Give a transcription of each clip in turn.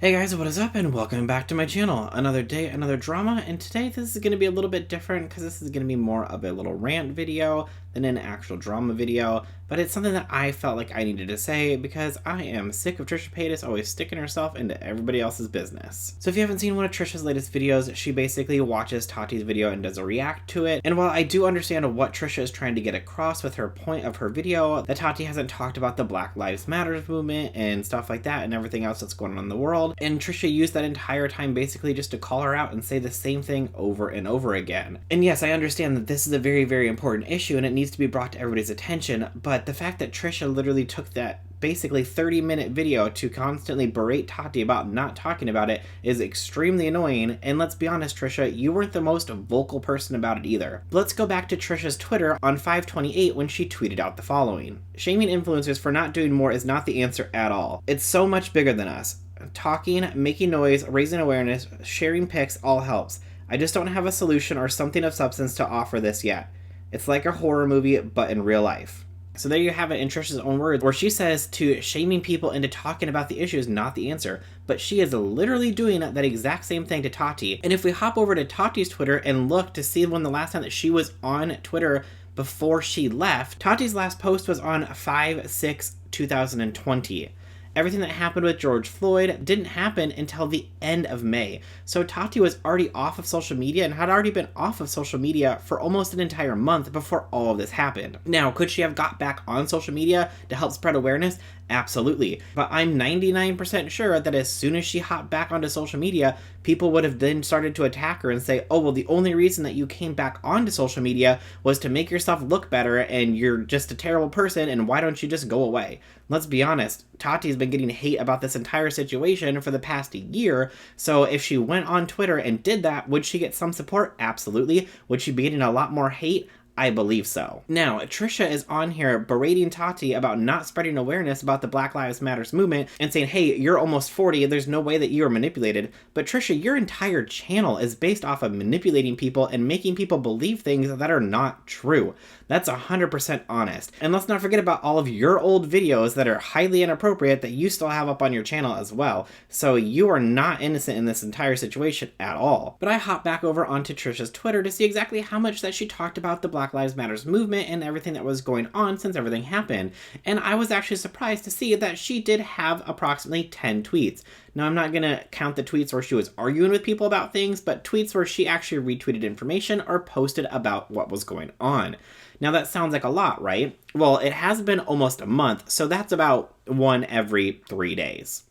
Hey guys, what is up and welcome back to my channel. Another day, another drama, and today this is going to be a little bit different because this is going to be more of a little rant video than an actual drama video, but it's something that I felt like I needed to say because I am sick of Trisha Paytas always sticking herself into everybody else's business. So if you haven't seen one of Trisha's latest videos, she basically watches Tati's video and does a react to it, and while I do understand what Trisha is trying to get across with her point of her video, that Tati hasn't talked about the Black Lives Matter movement and stuff like that and everything else that's going on in the world, and Trisha used that entire time basically just to call her out and say the same thing over and over again. And yes, I understand that this is a very, very important issue and it needs to be brought to everybody's attention, but the fact that Trisha literally took that basically 30-minute video to constantly berate Tati about not talking about it is extremely annoying, and let's be honest, Trisha, you weren't the most vocal person about it either. Let's go back to Trisha's Twitter on 5/28 when she tweeted out the following. "Shaming influencers for not doing more is not the answer at all. It's so much bigger than us. Talking, making noise, raising awareness, sharing pics all helps. I just don't have a solution or something of substance to offer this yet. It's like a horror movie, but in real life." So there you have it in Trisha's own words, where she says to shaming people into talking about the issue is not the answer, but she is literally doing that exact same thing to Tati. And if we hop over to Tati's Twitter and look to see when the last time that she was on Twitter before she left, Tati's last post was on 5/6/2020. Everything that happened with George Floyd didn't happen until the end of May. So Tati was already off of social media and had already been off of social media for almost an entire month before all of this happened. Now, could she have got back on social media to help spread awareness? Absolutely. But I'm 99% sure that as soon as she hopped back onto social media, people would have then started to attack her and say, oh, well, the only reason that you came back onto social media was to make yourself look better and you're just a terrible person and why don't you just go away? Let's be honest, Tati's been getting hate about this entire situation for the past year, so if she went on Twitter and did that, would she get some support? Absolutely. Would she be getting a lot more hate? I believe so. Now, Trisha is on here berating Tati about not spreading awareness about the Black Lives Matter movement and saying, hey, you're almost 40, there's no way that you are manipulated. But Trisha, your entire channel is based off of manipulating people and making people believe things that are not true. That's 100% honest. And let's not forget about all of your old videos that are highly inappropriate that you still have up on your channel as well. So you are not innocent in this entire situation at all. But I hop back over onto Trisha's Twitter to see exactly how much that she talked about the Black Lives Matter movement and everything that was going on since everything happened. And I was actually surprised to see that she did have approximately 10 tweets. Now, I'm not going to count the tweets where she was arguing with people about things, but tweets where she actually retweeted information or posted about what was going on. Now, that sounds like a lot, right? Well, it has been almost a month, so that's about one every 3 days.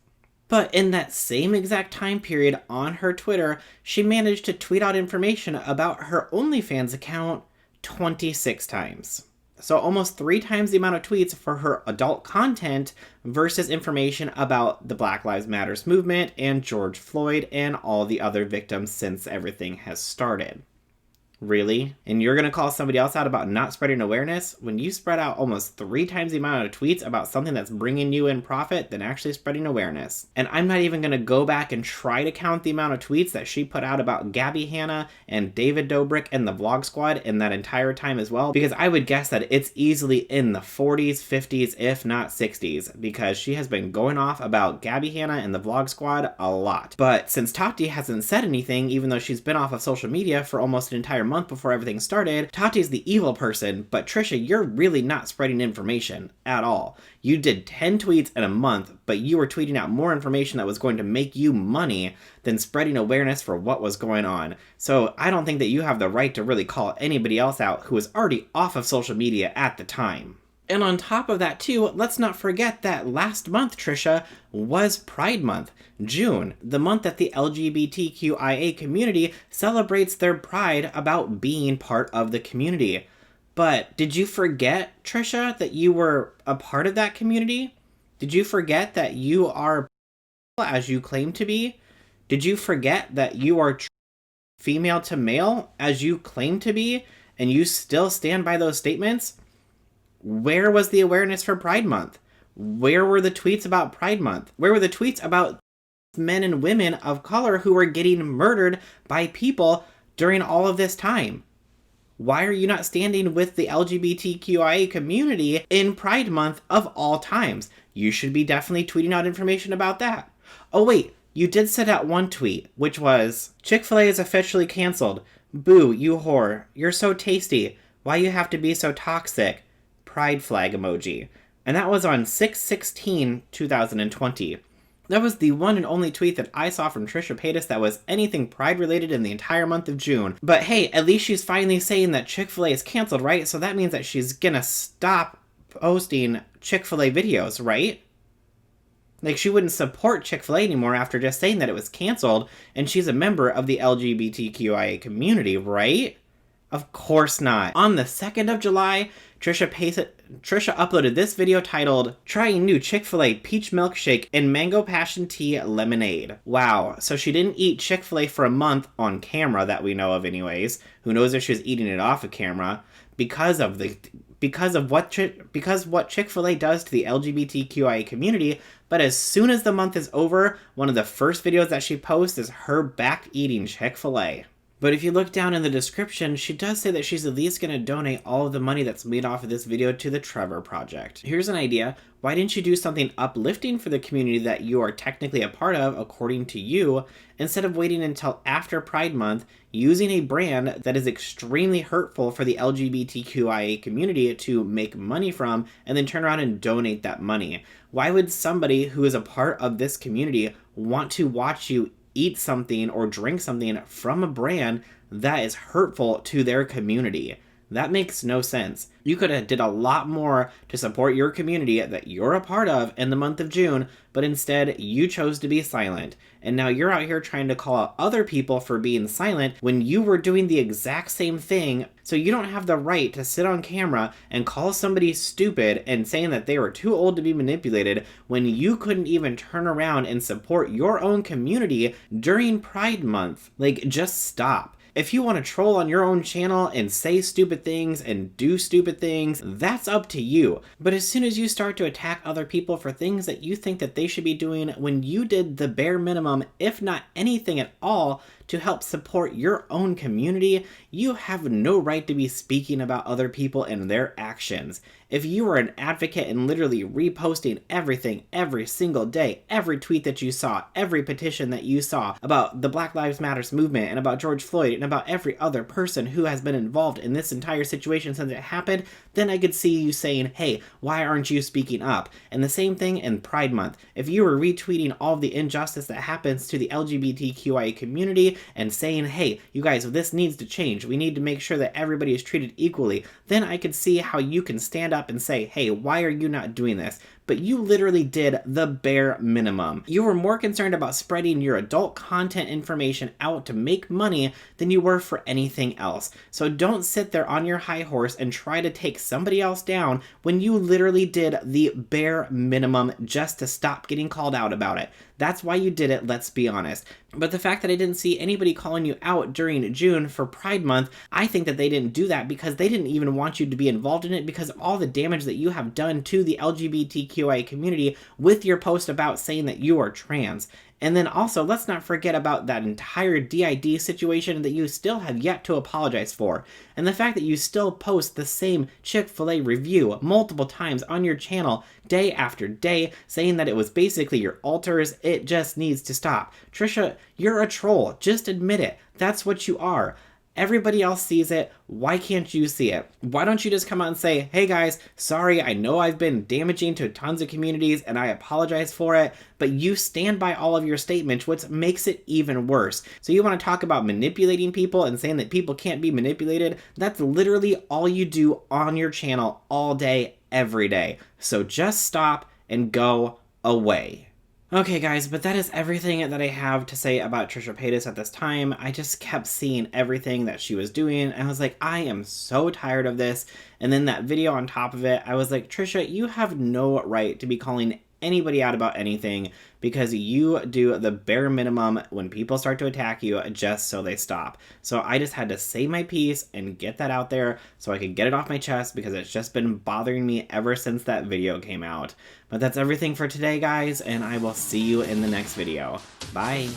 But in that same exact time period on her Twitter, she managed to tweet out information about her OnlyFans account 26 times. So almost 3 times the amount of tweets for her adult content versus information about the Black Lives Matter movement and George Floyd and all the other victims since everything has started. Really? And you're going to call somebody else out about not spreading awareness? When you spread out almost 3 times the amount of tweets about something that's bringing you in profit than actually spreading awareness. And I'm not even going to go back and try to count the amount of tweets that she put out about Gabby Hanna and David Dobrik and the Vlog Squad in that entire time as well, because I would guess that it's easily in the 40s, 50s, if not 60s, because she has been going off about Gabby Hanna and the Vlog Squad a lot. But since Tati hasn't said anything, even though she's been off of social media for almost an entire month before everything started, Tati's the evil person, but Trisha, you're really not spreading information at all. You did 10 tweets in a month, but you were tweeting out more information that was going to make you money than spreading awareness for what was going on. So I don't think that you have the right to really call anybody else out who was already off of social media at the time. And on top of that too, let's not forget that last month, Trisha, was Pride Month, June, the month that the LGBTQIA community celebrates their pride about being part of the community. But did you forget, Trisha, that you were a part of that community? Did you forget that you are as you claim to be? Did you forget that you are female to male as you claim to be, and you still stand by those statements? Where was the awareness for Pride Month? Where were the tweets about Pride Month? Where were the tweets about men and women of color who were getting murdered by people during all of this time? Why are you not standing with the LGBTQIA community in Pride Month of all times? You should be definitely tweeting out information about that. Oh wait, You did send out one tweet, which was, "Chick-fil-A is officially canceled. Boo, you whore. You're so tasty. Why you have to be so toxic?" Pride flag emoji. And that was on 6/16/2020. That was the one and only tweet that I saw from Trisha Paytas that was anything Pride related in the entire month of June. But hey, at least she's finally saying that Chick-fil-A is canceled, right? So that means that she's gonna stop posting Chick-fil-A videos, right? Like, she wouldn't support Chick-fil-A anymore after just saying that it was canceled, and she's a member of the LGBTQIA community, right? Of course not. On the 2nd of July, Trisha uploaded this video titled, "Trying new Chick-fil-A peach milkshake and mango passion tea lemonade." Wow, so she didn't eat Chick-fil-A for a month on camera that we know of anyways. Who knows if she was eating it off of camera because what Chick-fil-A does to the LGBTQIA community. But as soon as the month is over, one of the first videos that she posts is her back eating Chick-fil-A. But if you look down in the description, she does say that she's at least going to donate all of the money that's made off of this video to the Trevor Project. Here's an idea. Why didn't you do something uplifting for the community that you are technically a part of, according to you, instead of waiting until after Pride Month, using a brand that is extremely hurtful for the LGBTQIA community to make money from, and then turn around and donate that money? Why would somebody who is a part of this community want to watch you eat something or drink something from a brand that is hurtful to their community? That makes no sense. You could have did a lot more to support your community that you're a part of in the month of June, but instead you chose to be silent. And now you're out here trying to call out other people for being silent when you were doing the exact same thing. So you don't have the right to sit on camera and call somebody stupid and saying that they were too old to be manipulated when you couldn't even turn around and support your own community during Pride Month. Like, just stop. If you want to troll on your own channel and say stupid things and do stupid things, that's up to you. But as soon as you start to attack other people for things that you think that they should be doing when you did the bare minimum, if not anything at all, to help support your own community, you have no right to be speaking about other people and their actions. If you were an advocate and literally reposting everything every single day, every tweet that you saw, every petition that you saw about the Black Lives Matter movement and about George Floyd and about every other person who has been involved in this entire situation since it happened, then I could see you saying, hey, why aren't you speaking up? And the same thing in Pride Month. If you were retweeting all of the injustice that happens to the LGBTQIA community and saying, hey, you guys, this needs to change, we need to make sure that everybody is treated equally, then I could see how you can stand up and say, hey, why are you not doing this? But you literally did the bare minimum. You were more concerned about spreading your adult content information out to make money than you were for anything else. So don't sit there on your high horse and try to take somebody else down when you literally did the bare minimum just to stop getting called out about it. That's why you did it, let's be honest. But the fact that I didn't see anybody calling you out during June for Pride Month, I think that they didn't do that because they didn't even want you to be involved in it because of all the damage that you have done to the LGBTQIA community with your post about saying that you are trans. And then also, let's not forget about that entire DID situation that you still have yet to apologize for. And the fact that you still post the same Chick-fil-A review multiple times on your channel day after day, saying that it was basically your alters, it just needs to stop. Trisha, you're a troll. Just admit it. That's what you are. Everybody else sees it. Why can't you see it? Why don't you just come out and say, hey guys, sorry, I know I've been damaging to tons of communities and I apologize for it, but you stand by all of your statements, which makes it even worse. So you want to talk about manipulating people and saying that people can't be manipulated? That's literally all you do on your channel all day, every day. So just stop and go away. Okay guys, but that is everything that I have to say about Trisha Paytas at this time. I just kept seeing everything that she was doing, and I was like, I am so tired of this. And then that video on top of it, I was like, Trisha, you have no right to be calling anybody out about anything because you do the bare minimum when people start to attack you just so they stop. So I just had to say my piece and get that out there so I could get it off my chest because it's just been bothering me ever since that video came out. But that's everything for today, guys, and I will see you in the next video. Bye!